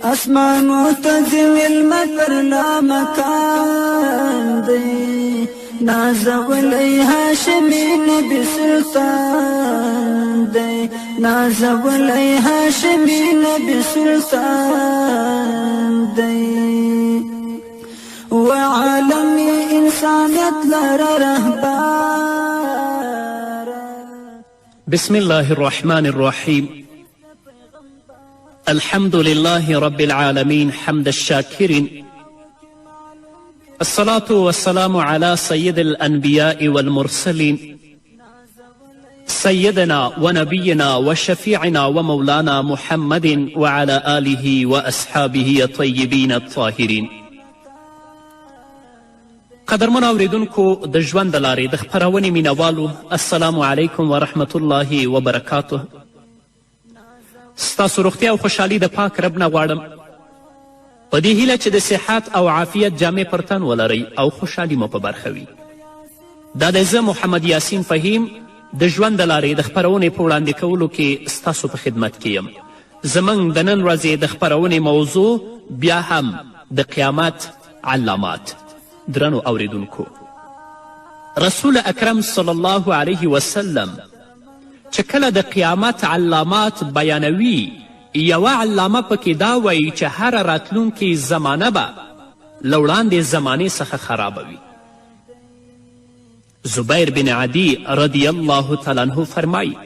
اسمانو تزوی المطر لا مکان دی نازولی هاشمی نبی سلطان دی نازولی هاشمی نبی سلطان دی وعالمی انسانیت لر رهبار. بسم الله الرحمن الرحيم. الحمد لله رب العالمين حمد الشاكرين، الصلاة والسلام على سيد الأنبياء والمرسلين سيدنا ونبينا وشفيعنا ومولانا محمد وعلى آله وأصحابه الطيبين الطاهرين. قدرمن اوریدونکو د ژوند د لارې د خپرونې مینوالو، السلام علیکم ورحمت الله وبرکاته. ستاسو روغتیا او خوشحالي د پاک رب نه غواړم، په دې هیله چې د صحت او عافیت جامې پر تن ولرئ او خوشحالي مو په برخه وي. دا دی زه محمد یاسین فهیم د ژوند د لارې د خپرونې په وړاندې کولو کې ستاسو په خدمت کې یم. زموږ د نن ورځې د خپرونې موضوع بیا هم د قیامت علامات. درنو اوریدونکو، رسول اکرم صلی الله علیه وسلم چې کله د قیامت علامات بیانوي، یوه علامه پکې دا وایي چې هره راتلونکې زمانه به له وړاندې زمانې څخه خرابوي. زبیر بن عدی رضی الله تعالی عنه فرمایي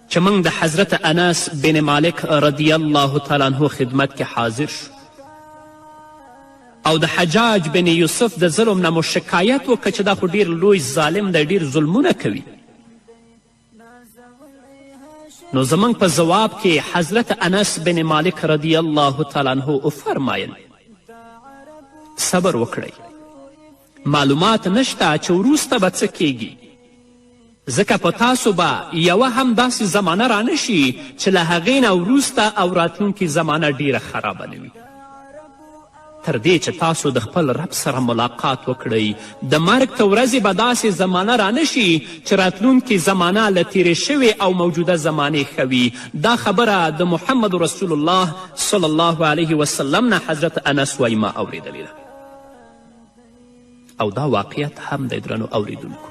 چې موږ د حضرت انس بن مالک رضی الله تعالی عنه خدمت کې حاضر شو او د حجاج بن یوسف د ظلم نه مو شکایت وکړه چې دا خو ډیر لوی ظالم دی، ډیر ظلمونه کوي. نو زموږ په جواب کې حضرت انس بن مالک رضی الله تعالی عنه وفرمایل صبر وکړئ، معلومات نشته چې وروسته به څه کیږي، ځکه په تاسو به یوه هم داسې زمانه رانشي چې له هغې نه وروسته او راتلونکې زمانه ډیره خرابه نه وي. تر دې چې تاسو د خپل رب سره ملاقات وکړئ، د مرګ ته ورځې به داسې زمانه رانشي چې راتلونکې زمانه له تیرې شوې او موجوده زمانې ښه وي. دا خبره د محمد رسول الله صلی الله علیه وسلم نه حضرت انس وایي ما اورېدلې ده، او دا واقعیت هم دی. درنو اوریدونکو،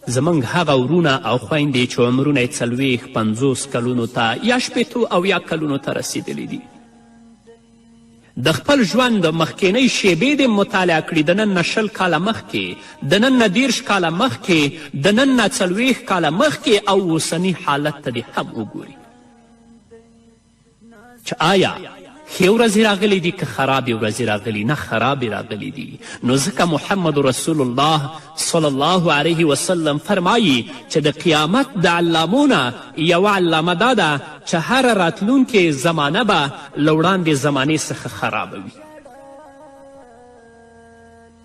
زموږ هغه ورونه او خویندې چې عمرونه یې 40-50 کلونو ته یا 80 او یا کلونو ته رسیدلی دي، د خپل ژوند مخکینۍ شیبې دې مطالعه کړي، د نن نه 20 کاله مخکې، د نن نه 30 کاله مخکې، د نن نه 40 کاله مخکې او اوسني حالت ته دې هم وګوري چې آیا ښې ورځې راغلی دي که خرابې ورځې راغلي؟ نه، خرابې راغلی دي. نو ځکه محمد رسول الله صلی الله علیه وسلم فرمایي چې د قیامت د علامو نه یوه علامه دا ده چې هره راتلونکې زمانه به له وړاندې زمانې څخه خرابه وي.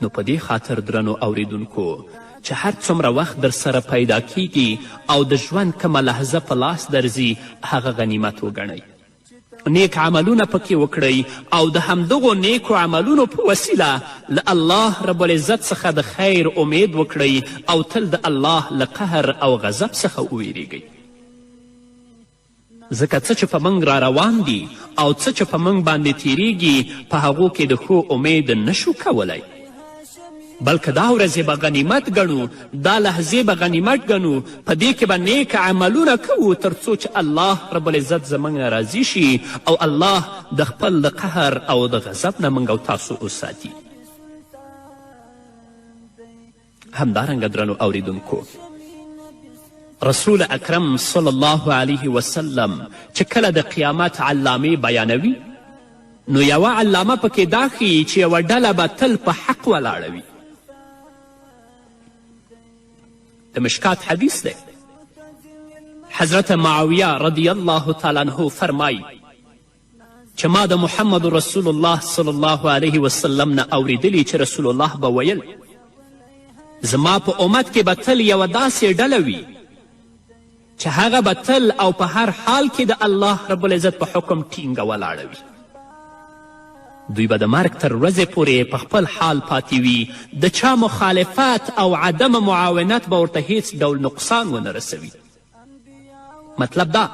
نو په دې خاطر درنو اوریدونکو چې هر څومره وخت در سره پیدا کیږي او د ژوند کومه لحظه په لاس درځي، هغه غنیمت وګڼئ، نیک عملونه پکې وکړئ او د همدغو نیکو عملونو په وسیله له الله رب العزت څخه د خیر امید وکړئ او تل د الله له قهر او غضب څخه وویریږئ. ځکه څه چې په موږ را روان دي او څه چې په موږ باندې تیریږي، په هغو کې د ښو امید نشو کولی، بلکې دا ورځې به غنیمت ګڼو، دا لحظې به غنیمت ګڼو، په دې کې به نیک عملونه کوو تر څو چې الله رب العزت زموږ نه راضي شي او الله د خپل د قهر او د غضب نه موږ او تاسو وساتي. همدارنګه درنو اوریدونکو، رسول اکرم صلی الله علیه وسلم چې کله د قیامت علامې بیانوي، نو یوه علامه پکې دا ښیي چې یوه ډله به تل په حق ولاړه وي. د مشکات حدیث دی، حضرت معاویه رضی الله تعالی عنه فرمایي چې ما د محمد رسول الله صلی الله علیه وسلم نه اوریدلی چې رسول الله به ویل زما په امت کې به تل یوه داسې ډله وي چې هغه به تل او په هر حال کې د الله رب العزت په حکم ټینګه ولاړه وي. دوی به د مرګ تر ورځې پورې په خپل حال پاتې وي، د چا مخالفت او عدم معاونت به ورته هیڅ ډول نقصان ونه رسوي. مطلب دا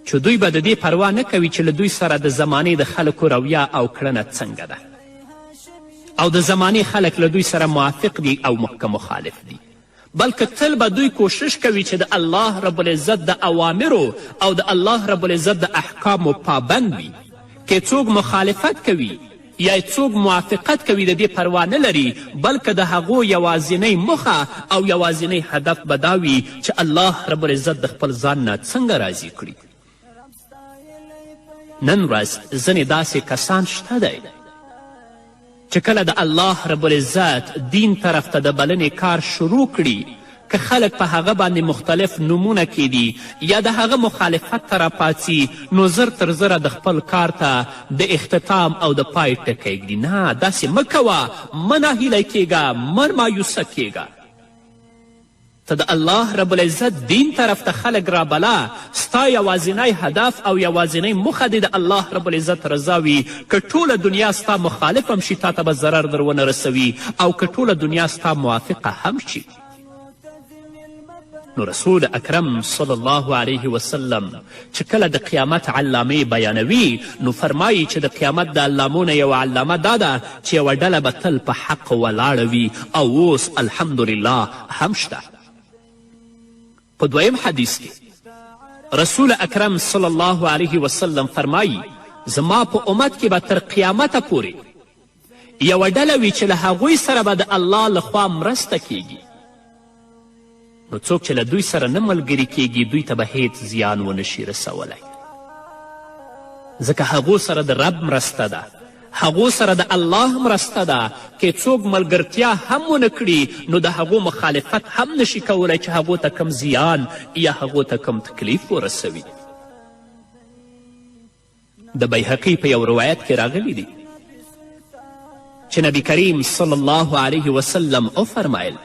چې دوی به د دې پروا نه کوي چې له دوی سره د زمانې د خلکو رویه او کړنه څنګه ده او د زمانې خلک له دوی سره موافق دي او که مخالف دي، بلکې تل به دوی کوشش کوي چې د الله رب العزت د اوامرو او د الله رب العزت د احکامو پابند وي. که څوک مخالفت کوي یا څوک موافقت کوي د دې پروا نه لري، بلکې د هغو یوازینی موخه او یوازینی هدف به دا وي چې الله رب العزت د خپل ځان نه څنګه راضي کړي. نن ورځ ځینې داسې کسان شته دی چې کله د الله رب العزت دین طرف ته د بلنې کار شروع کړي، که خلک په هغه باندې مختلف نومونه کیدي یا د هغه مخالفت ته راپاڅي، نو زر تر زره د خپل کار ته د اختتام او د پای ټکی ږدي. نه، داسې مه کوه، مه ناهیلی کیږه، مه مایوسه کیږه. ته د الله رب العزت دین طرف ته خلک رابله، ستا یوازینی هدف او یوازینی موخه دې د الله رب العزت رضا وي. که ټوله دنیا ستا مخالف هم شي تا ته به ضرر در ونه رسوي، او که ټوله دنیا ستا موافقه هم شي. نو رسول اکرم صلی الله علیه وسلم چې کله د قیامت علامې بیانوي، نو فرمایي چې د قیامت د علامو نه یوه علامه دا ده چې یوه ډله به تل په حق ولاړه وي، او اوس الحمدلله هم شته. په دویم حدیث کې رسول اکرم صلی الله علیه وسلم فرمایي زما په امت کې به تر قیامته پورې یوه ډله وي چې له هغوی سره به د الله لخوا مرسته کیږي. نو څوک چې له دوی سره نه ملګري کیږي، دوی ته به هیڅ زیان ونه شي رسولی، ځکه هغو سره د رب مرسته ده، هغو سره د الله مرسته ده. که څوک ملګرتیا هم ونه کړي، نو د هغو مخالفت هم نشي کولی چې هغو ته کم زیان یا هغو ته کم تکلیف ورسوي. د بیهقي په یو روایت کې راغلی دی چې نبی کریم صلی الله علیه وسلم وفرمایل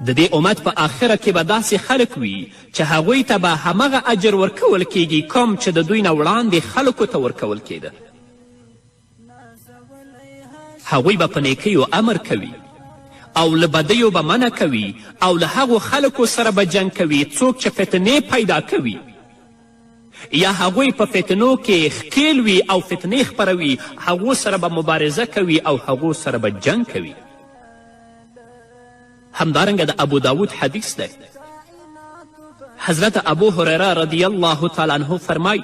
د دې امت په آخره کې به داسې خلک وي چې هغوی ته به همغه اجر ورکول کیږي کوم چې د دوی نه وړاندې خلکو ته ورکول کیده. هغوی به په نیکیو امر کوي او له بدیو به منع کوي او له هغو خلکو سره به جنګ کوي څوک چې فتنې پیدا کوي یا هغوی په فتنو کې ښکیل وي او فتنې خپروي، هغو سره به مبارزه کوي او هغو سره به جنګ کوي. همدارنګه د ابو داود حدیث دی. حضرت ابو هریره رضی الله تعالی عنه فرمای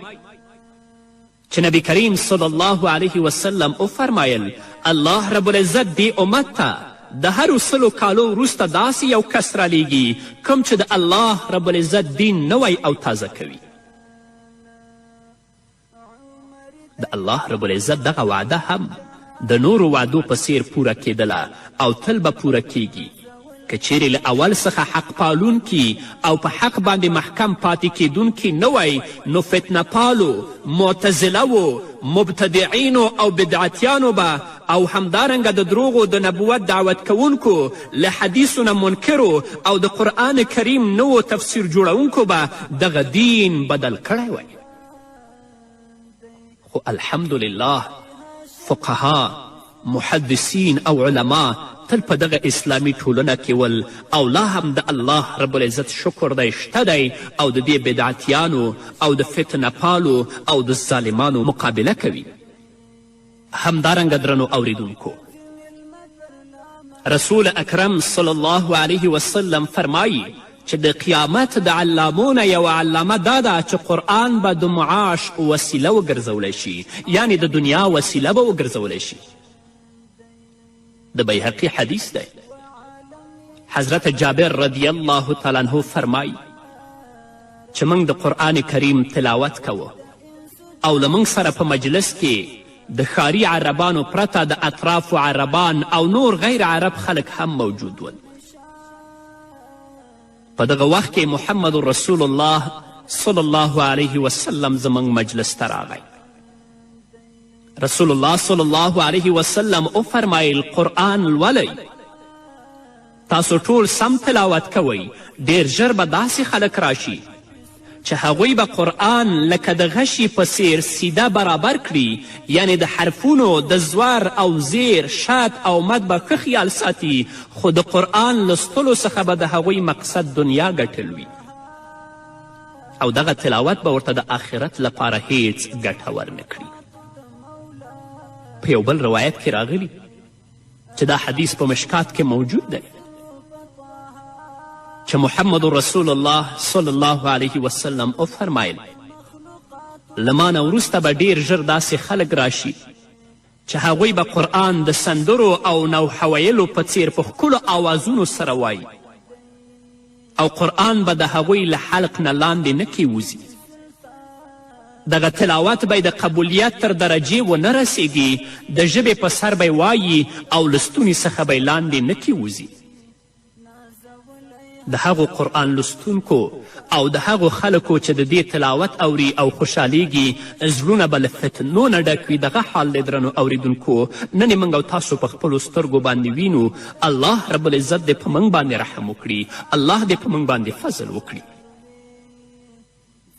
چې نبی کریم صلی الله علیه وسلم وفرمایل الله رب العزت دې امت ته د هرو 100 کالو وروسته داسې یو کس رالیږي کوم چې د الله رب العزت دین نوی او تازه کوي. د الله رب العزت دغه وعده هم د نورو وعدو په څیر پوره کیدله او تل به پوره کیږي. که چیرې له اول څخه حق پالونکي او په حق باندې محکم پاتې کیدونکي نه وی، نو فتنه پالو، معتزلهو، مبتدعینو او بدعتیانو به او همدارنګه د دروغو د نبوت دعوت کوونکو، له حدیثو نه منکرو او د قرآن کریم نوو تفسیر جوړونکو به دغه دین بدل کړی وی. خو الحمدلله فقها، محدثین او علما تل په دغه اسلامي ټولنه کې ول، او لا هم د الله رب العزت شکر دی شته دی او د دې بدعتیانو او د فتنه پالو او د ظالمانو مقابله کوي. همدارنګه درنو اوریدونکو، رسول اکرم صلی الله علیه وسلم فرمایي چې د قیامت د علامو نه یوه علامه دا ده چې قرآن به د معاش وسیله وګرځولی شي، یعنې د دنیا وسیله به وګرځولی شي. د بیهقي حدیث دی. حضرت جابر رضی الله تعالی عنه فرمایي چې موږ د قرآن کریم تلاوت کوو او له موږ سره په مجلس کې د ښاري عربانو پرته د اطرافو عربان او نور غیر عرب خلک هم موجود ول. په دغه وخت کې محمد رسول الله صلی الله علیه وسلم زموږ مجلس ته راغی. رسول الله صلی الله علیه وسلم وفرمایل قرآن لولئ، تاسو ټول سم تلاوت کوئ، ډیر ژر به داسې خلک راشي چې هغوی به قرآن لکه د غشي په څیر سیده برابر کړي، یعنی د حرفونو د زور او زیر، شد او مد به ښه خیال ساتي، خو د قرآن لستلو څخه به د هغوی مقصد دنیا ګټل وي. او دغه تلاوت به ورته د آخرت لپاره هیڅ ګټه ورنه کړي. په یو بل روایت کې راغلي چې دا حدیث په مشکات کې موجود دی چې محمد رسول الله صلی الله علیه وسلم وفرمایل له ما نه وروسته به ډیر ژر داسې خلک راشي چې هغوی به قرآن د سندرو او نوحه ویلو په څیر په ښکلو آوازونو سره وایي او قرآن به د هغوی له حلق نه لاندې نه کیوځي. دغه تلاوت به د قبولیت تر درجې ونه رسیږي، د ژبې په سر به وایي او له ستوني څخه به لاندې نه کیوځي. د هغو قرآن لستونکو او د هغو خلکو چې د دې تلاوت اوري او خوشحالیږي زړونه به له فتنو نه ډک وي. دغه حال دی درنو اوریدونکو، نن موږ او تاسو په خپلو سترګو باندې وینو. الله رب العزت دې په موږ باندې رحم وکړي، الله دې په موږ باندې فضل وکړي.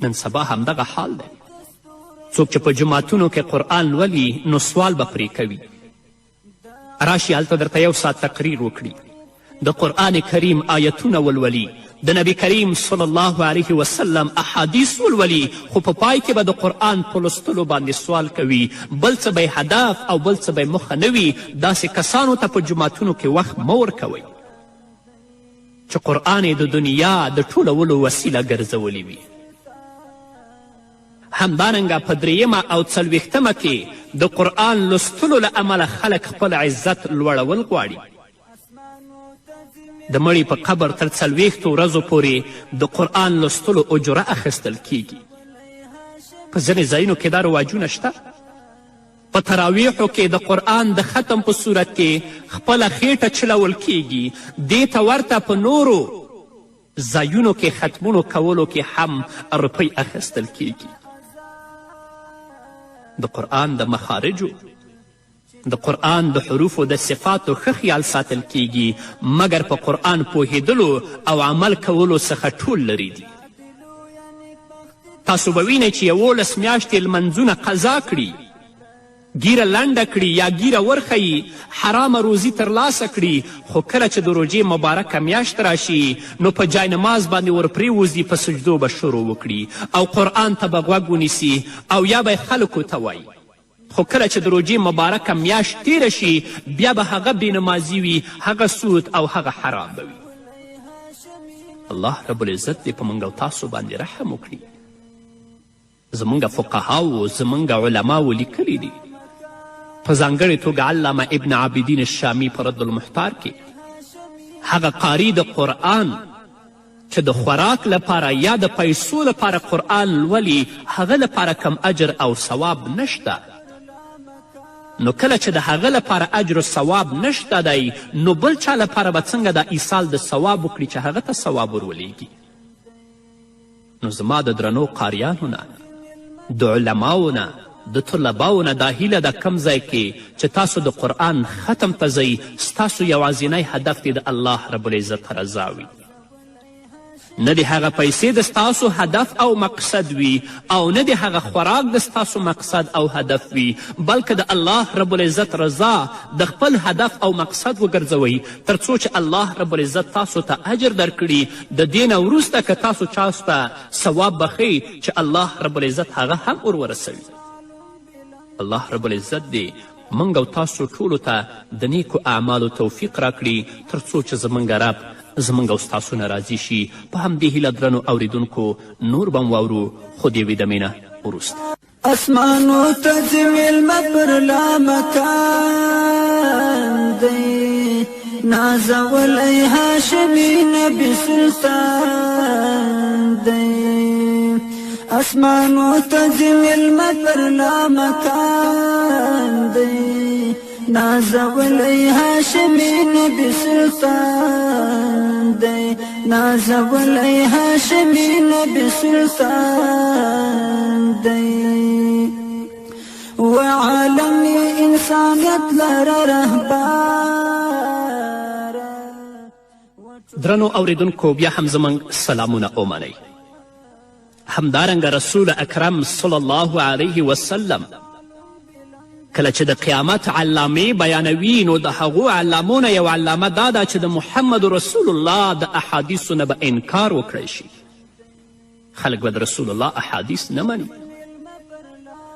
نن سبا همدغه حال دی. څوک چې په جماعتونو کې قرآن لولي نو سوال به پرې کوي، راشي هلته درته یو ساعت تقریر وکړي، د قرآن کریم آیتونه ولولي، د نبی کریم صلی الله علیه وسلم احادیث ولولي، خو په پای کې به د قرآن په لوستلو باندې سوال کوي. بل څه به هدف او بل څه به موخه نه وي. داسې کسانو ته په جوماتونو کې وخت مه ورکوئ چې قرآن یې د دنیا د ټولولو وسیله ګرځولی وي. همدارنګه په دریمه او څلوېښتمه کې د قرآن لوستلو له امله خلک خپل عزت لوړول غواړي. د مړي په قبر تر 40 ورځو پورې د قرآن لوستلو اجره اخیستل کیږي. په ځینې ځایونو کې دا رواجونه شته. په تراویحو کې د قرآن د ختم په صورت کې خپله خیټه چلول کیږي. دې ته ورته په نورو ځایونو کې ختمونو کولو کې هم روپۍ اخیستل کیږي. د قرآن د مخارجو د قرآن د حروفو د صفاتو ښه خیال ساتل کیږي، مګر په قرآن پوهیدلو او عمل کولو څخه ټول لرې دي. تاسو به وینئ چې 11 میاشتې لمنځونه قضا کړي، ګیره لنډه کړي یا ګیره ورښیي، حرامه روزي ترلاسه کړي، خو کله چې د روژې مبارکه میاشت راشي نو په جای نماز باندې ورپرېوځي، په سجدو به شروع وکړي او قرآن ته به غوږ ونیسي او یا به خلکو ته وایي. خو کله چې د روژې مبارکه میاشت تیره شي بیا به هغه بېنمازي وي، هغه سود او هغه حرام به وي. الله رب العزت دې په موږ او تاسو باندې رحم وکړي. زموږ فقهاو زموږ علماو لیکلي دي، په ځانګړې توګه علامه ابن عابدین الشامی په رد المحتار کې هغه قاری د قرآن چې د خوراک لپاره یا د پیسو لپاره قرآن لولي هغه لپاره کم اجر او ثواب نشته. نو کله چې د هغه لپاره اجر و ثواب نشته دی نو بل چا لپاره به څنګه دا ایصال د ثواب وکړي چې هغه ته ثواب ورولېږي. نو زما د درنو قاریانو نه، د علماو نه، د طلباو نه دا هیله ده کم ځای کې چې تاسو د قرآن ختم ته ځئ، ستاسو یوازینی هدف دې د الله رب العزت رضا وي، نه د هغه پیسې د ستاسو هدف او مقصد وي او نه د هغه خوراک د ستاسو مقصد او هدف وي، بلکې د الله رب العزت رضا د خپل هدف او مقصد وګرځوئ تر څو چې الله رب العزت تاسو ته اجر درکړي. د دې نه وروسته که تاسو چاسو ته ثواب بخئ چې الله رب العزت هغه هم ورسوي. الله رب العزت دې موږ او تاسو ټولو ته د نیکو اعمالو توفیق راکړي تر څو چې زموږ رب زموږ او ستاسو نه راضي شي. په همدې هیله درنو اوریدونکو نور به واورو خو د یوې دمې نه وروسته. اسمانو ته ځي لمر پر لامکان دی، نازولی هاشمي نبي سلطان دی. اسمانو ته ځي لمر پر لامکان دی، نازولی هاشمي نبي سلطان دی، نازولی هاشمي نبي سلطان دی. وعالم انسانیت لره رهبر. درنو اوریدونکو بیا هم زموږ سلامونه ومنئ. همدارنګه رسول اکرم صلی الله علیه وسلم کله چې د قیامت علامې بیانوي نو د هغو علامو نه یو علامه دا ده چې د محمد رسول الله د احادیثو نه به انکار وکړی شي. خلک به د رسول الله احادیث نه مني.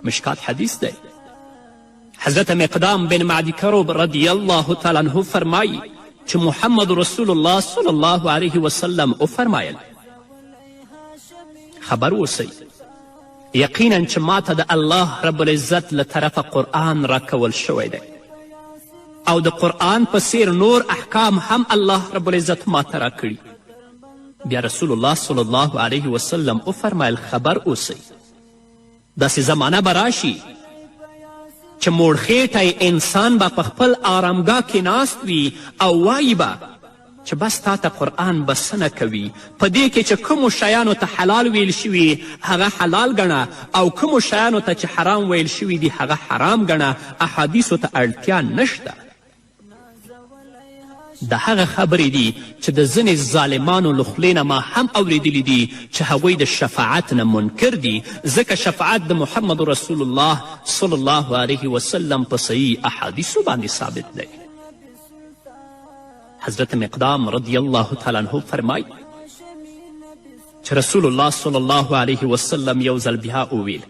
مشکات حدیث دی. حضرت مقدام بن معدی کرب رضی الله تعالی عنه فرمایی چې محمد رسول الله صلی الله علیه وسلم وفرمایل خبر اوسئ یقینا چې ماته د الله رب العزت له طرفه قرآن راکول شوی دی او د قرآن په څیر نور احکام هم الله رب العزت ماته راکړي. بیا رسول الله صلی الله علیه وسلم وفرمایل خبر اوسئ داسې زمانه به راشي چې موړخیټی انسان به په خپل آرامګاه کې ناست وي او وایي به چې بس تا ته قرآن بسنه کوي په دې کې چې کومو شیانو ته حلال ویل شوي هغه حلال ګڼه او کومو شیانو ته چې حرام ویل شوي دي هغه حرام ګڼه احادیثو ته اړتیا نشته. د هغه خبرې دي چې د ځینې ظالمانو له خولې نه ما هم اوریدلی دي چې هغوی د شفاعت نه منکر دي ځکه شفاعت د محمد رسول الله صلی الله علیه وسلم په صحیح احادیثو باندې ثابت دی. حضرت مقدام رضی الله تعالی عنه فرمای چې رسول الله صلی الله علیه وسلم یو ځل بیا وویل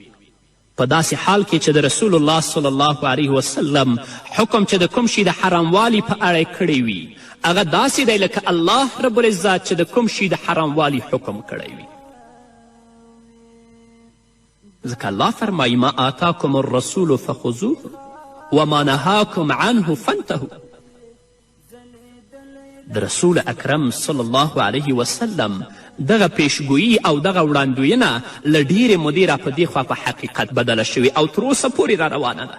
په داسې حال کې چې د رسول الله صلی الله علیه وسلم حکم چې د کوم شي د حراموالي په اړه کړی وي هغه داسې دی لکه الله رب العزت چې د کوم شي د حراموالي حکم کړی وي. ځکه الله فرمایي ما آتاکم الرسول فخذوه وما نهاکم عنه فانتهوا. د رسول اکرم صلی الله علیه وسلم دغه پیشګویي او دغه وړاندوینه له ډیرې مودې را په دې خوا په حقیقت بدله شوې او تر اوسه پورې را روانه ده.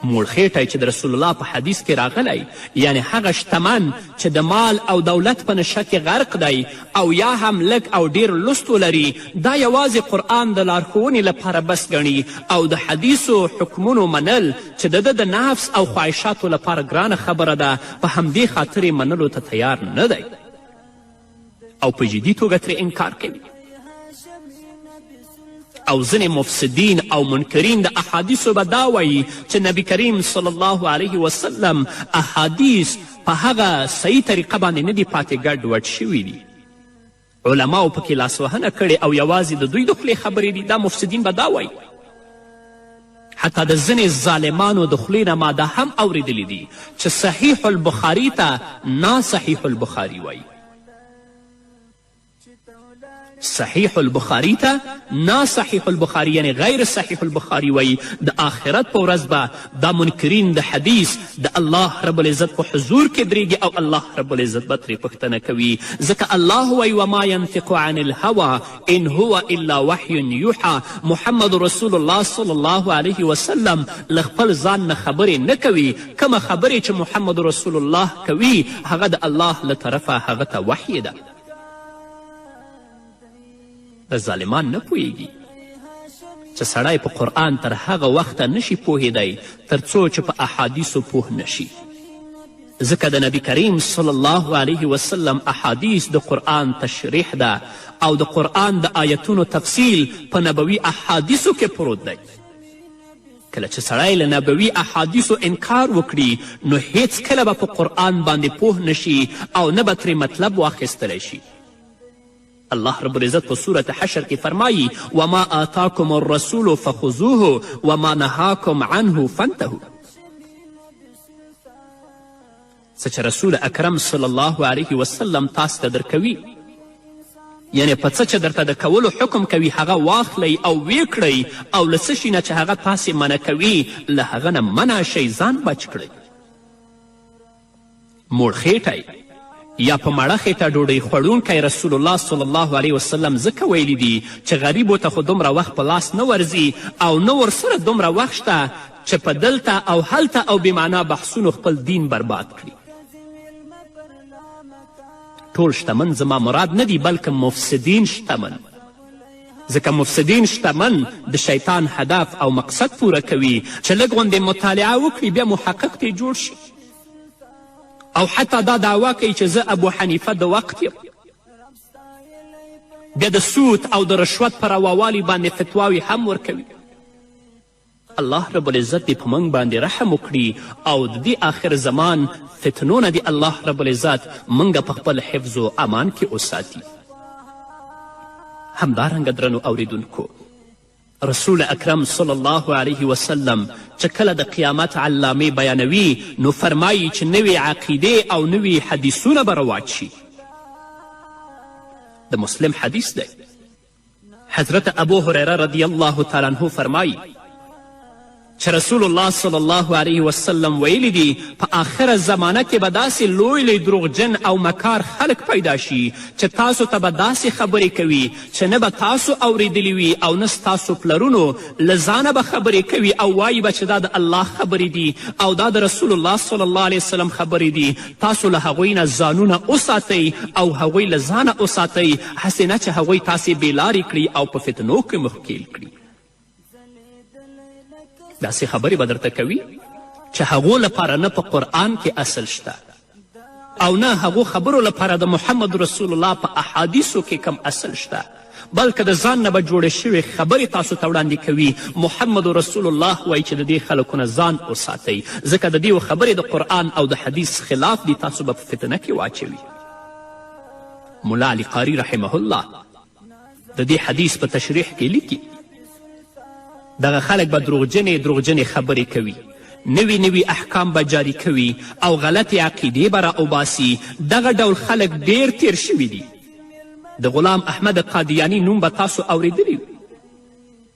موړخیټی چې د رسول الله په حدیث کې راغلی یعنی هغه شتمن چې د مال او دولت په نشه کې غرق دی او یا هم لږ او ډیر لست ولري دا یوازې قرآن د لارښوونې لپاره بس ګڼي او د حدیثو حکمونو منل چې د ده د نفس او خواهشاتو لپاره ګرانه خبره ده په همدې خاطر یې منلو ته تیار نه دی او په جدي توګه ترې انکار کوي. او ځینې مفسدین او منکرین د احادیثو به دا وایي چې نبی کریم صلی الله علیه وسلم احادیث په هغه صحیح طریقه باندې نه دي پاتې ګډوډ شوي دي. علماو پکې لاسوهنه کړې او یوازې د دوی د خولې خبرې دي. دا مفسدین به دا وایي. حتی د ځینې ظالمانو د خولې نه ما دا هم اوریدلی دي چې صحیح البخاري ته ناصحیح البخاري وایي. صحیح البخاري ته ناصحیح البخاري یعنی غیر صحیح البخاري وایي. د آخرت په ورځ به دا منکرین د حدیث د الله رب العزت په حضور کې دریږي او الله رب العزت به ترې پوښتنه کوي ځکه الله وایي وما ینطق عن الهوى ان هو الا وحی یوحى. محمد رسول الله صلی الله علیه وسلم له خپل ځان نه خبرې نه کوي. کومه خبرې چې محمد رسول الله کوي هغه د الله له طرفه هغه ته وحی ده. د ظالمان نه پوهیږي چې سړی په قرآن تر هغه وخته نشي پوهیدی تر څو چې په احادیثو پوه نشي. ځکه د نبی کریم صلی الله علیه وسلم احادیث د قرآن تشریح ده او د قرآن د آیتونو تفصیل په نبوي احادیثو کې پروت دی. کله چې سړی له نبوي احادیثو انکار وکړي نو هیڅ کله به په قرآن باندې پوه نشي او نه به ترې مطلب واخیستلی شي. الله رب العزت په صورت حشر کې فرمایي وما آتاکم الرسول فخذوه وما نهاکم عنه فانتهوا. څه چې رسول اکرم صلی الله علیه وسلم تاسو ته درکوي یعنی په څه چې درته د کولو حکم کوي هغه واخلئ او ویې کړئ او له څه شي نه چې هغه تاسې منع کوي له هغه نه منع شئ ځان بچ کړئ. موړخیټی یا په مړه خیټه ډوډۍ خوړونکی رسول الله صلی الله علیه وسلم ځکه ویلی دي چې غریبو ته خو دومره وخت په لاس نه ورځي او نه ورسره دومره وخت شته چې په دلته او هلته او بېمعنا بحثونو خپل دین برباد کړي. ټول شتمن زما مراد نه دي بلکې مفسدین شتمن. ځکه مفسدین شتمن د شیطان هدف او مقصد پوره کوي چې لږ غوندې مطالعه وکړي بیا محقق ته جوړ شي او حتی دا دعوا کوي چې زه ابو حنیفه د وقت یم. بیا د سود او د رشوت په رواوالي باندې فتواوې هم ورکوي. الله رب العزت دې په موږ باندې رحم وکړي او د دې آخر زمان فتنو نه دې الله رب العزت موږ په خپل حفظ و امان کې وساتي. همدارنګه درنو اوریدونکو، رسول اکرم صلی الله علیه وسلم چې کله د قیامت علامې بیانوي نو فرمایي چې نوې عقیدې او نوې حدیثونه به رواج شي. د مسلم حدیث دی. حضرت ابو هریره رضی الله تعالی عنه فرمایي چې رسول الله صلی الله علیه وسلم ویلی دي په آخره زمانه کې به داسې لوی لوی دروغجن او مکار خلک پیدا شي چې تاسو ته به داسې خبرې کوي چې نه به تاسو اوریدلی وي او نه ستاسو پلرونو، له ځانه به خبرې کوي او وایي به چې دا د الله خبرې دي او دا د رسول الله صلی الله علیه وسلم خبرې دي. تاسو له هغوی نه ځانونه وساتئ او هغوی له ځانه وساتئ، هسې نه چې هغوی تاسې بېلارې کړي او په فتنو کې مخکیل کړي. داسې خبرې به درته کوي چې هغو لپاره نه په قرآن کې اصل شته او نه هغو خبرو لپاره د محمد رسول الله په احادیثو کې کم اصل شته، بلکې د ځان نه به جوړې شوې خبرې تاسو ته وړاندې کوي. محمد رسول الله وایي چې د دې خلکو نه ځان وساتئ، ځکه د دې خبرې د قرآن او د حدیث خلاف دي، تاسو به په فتنه کې واچوي. ملا علی قاری رحمه الله د دې حدیث په تشریح کې لیکي دغه خلک به دروغجنې خبرې کوي، نوي احکام به جاری کوي او غلطې عقیدې به راوباسي. دغه ډول خلک ډیر تیر شوي دي. د غلام احمد قادیانی نوم به تاسو اوریدلی وي.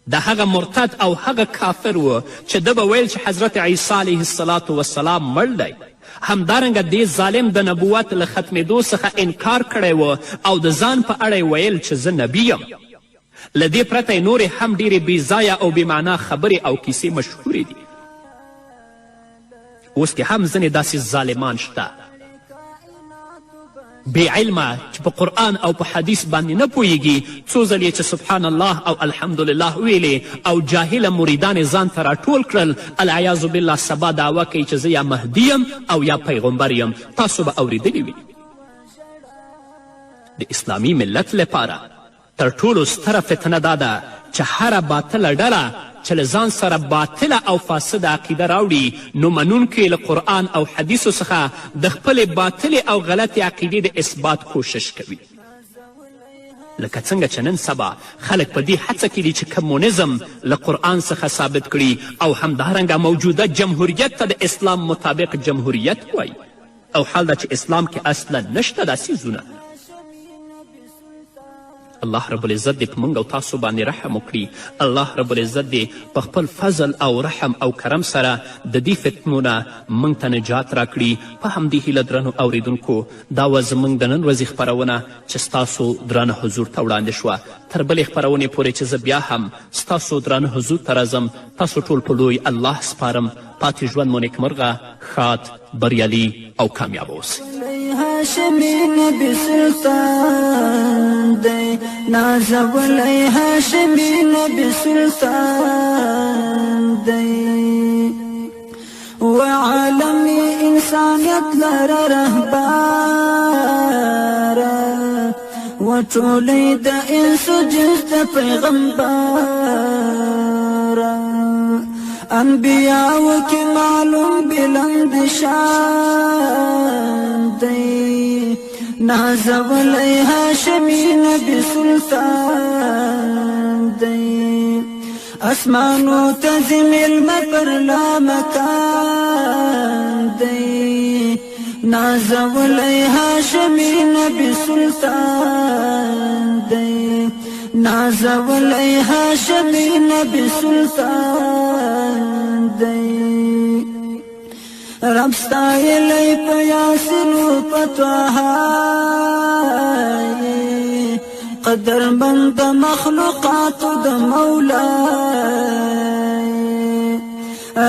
د هغه مرتد او هغه کافر و چې ده به ویل چې حضرت عیسی علیه الصلاة والسلام مړ دی. همدارنګه دې ظالم د نبوت له ختمېدو څخه انکار کړی و او د ځان په اړه ویل چې زه نبی یم. له دې پرته نورې هم ډیرې بېځایه او بېمعنا خبرې او کیسې مشهورې دي. اوس کې هم ځینې داسې ظالمان شته بې علمه چې په قرآن او په حدیث باندې نه پوهیږي، څو ځل یې چې سبحان الله او الحمدلله ویلې او جاهله مریدان یې ځان ته راټول کړل، العیاذ بالله سبا دعوه کوي چې زه یا مهدي یم او یا پیغمبر یم. تاسو به اوریدلی وي. د اسلامي ملت لپاره تر ټولو ستره فتنه دا ده چې هره باطله ډله چې له ځان سره باطله او فاسده عقیده راوړي نو منونکي له قرآن او حدیثو څخه د خپلې باطلې او غلطې عقیدې د اثبات کوشش کوي. لکه څنګه چې نن سبا خلک په دې هڅه کې دي چې کمونیزم له قرآن څخه ثابت کړي او همدارنګه موجوده جمهوریت ته د اسلام مطابق جمهوریت وایي، او حال دا چې اسلام کې اصلا نشته دا څیزونه. الله رب العزت دې په موږ او تاسو باندې رحم وکړي. الله رب العزت دې په خپل فضل او رحم او کرم سره د دې فتنو نه موږ ته نجات راکړي. په همدې هیله درنو اوریدونکو دا وه زموږ د نن ورځې خپرونه چې ستاسو درانه حضور ته وړاندې شوه. تر بلې خپرونې پورې چې زه بیا هم ستاسو درانه حضور ته راځم، تاسو ټول په لوی الله سپارم. پاتې ژوند مو نیکمرغه، ښاد، بریالي او کامیاب اوسئ. هاشمی نبی سلطان دی، نازولی هاشمی نبی سلطان دی، وعالم انسانیت لره رهبار، وطولی دا انسو جز دا پیغمبار، انبیاء کی معلوم بلند شان دی، نازولی هاشمی نبی سلطان دی، اسمانو تزم علم پر لا مکان دی، نازولی هاشمی نبی سلطان دی، نازولی هاشمی نبی سلطان دی، رب ستایلی پا یاسین و پا طاہائی، قدر بند مخلوقات د مولائی،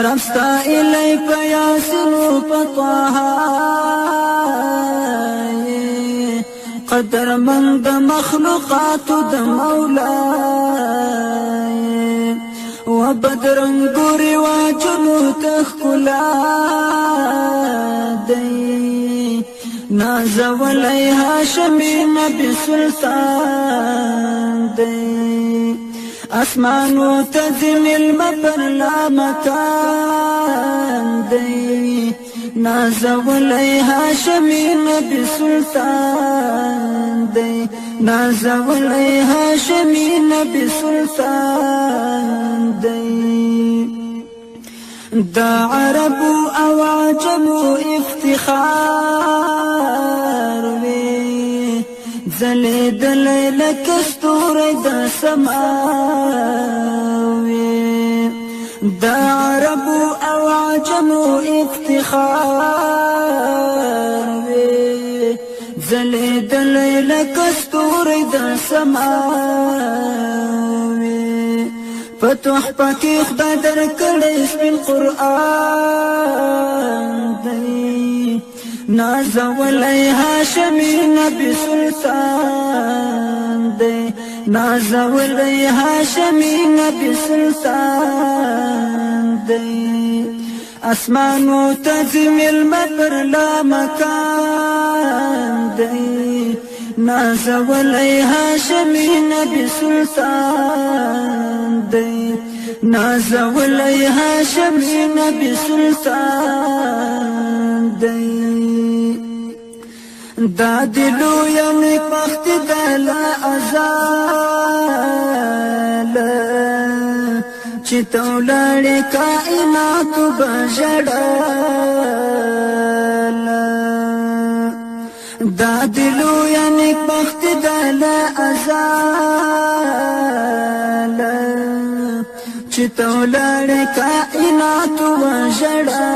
رب ستایلی پا یاسین و پا طاہائی، قدر بند مخلوقات د مولائی، و بدرنگوری واجنو تخکلا دی، نازولی هاشمی نبی سلطان دی، اسمانو تزم المبر لا مکان دی نازولی هاشمی نبی سلطان دی نازولی هاشمی نبی سلطان دی دا عربو او عجمو افتخار وی زلید لیلک ستور دا سماوی دا عربو او عجمو افتخار وی زلید لیلک ستور دا سماوی فتح پاکی خدا در کڑی سپین قرآن دی نازولی هاشمی نبی سلطان دی نازولی هاشمی نبی سلطان دی اسمانو تزم المبر لا مکان دی نازولی هاشمی نبی سلطان دی نازولی هاشمی نبی سلطان دی دا دلو یعنی پخت دلا ازال چی تولاری کائناتو بجڑال دا دلو یعنی بخت دلا ازال چی تولار کائنات وجڑال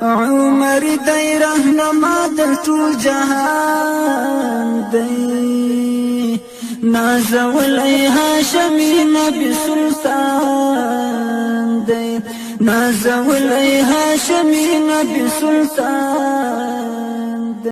عمر دی رہنما در طول جہان دی نازولی هاشمی نبی سلطان دی نازولی هاشمی نبی سلطان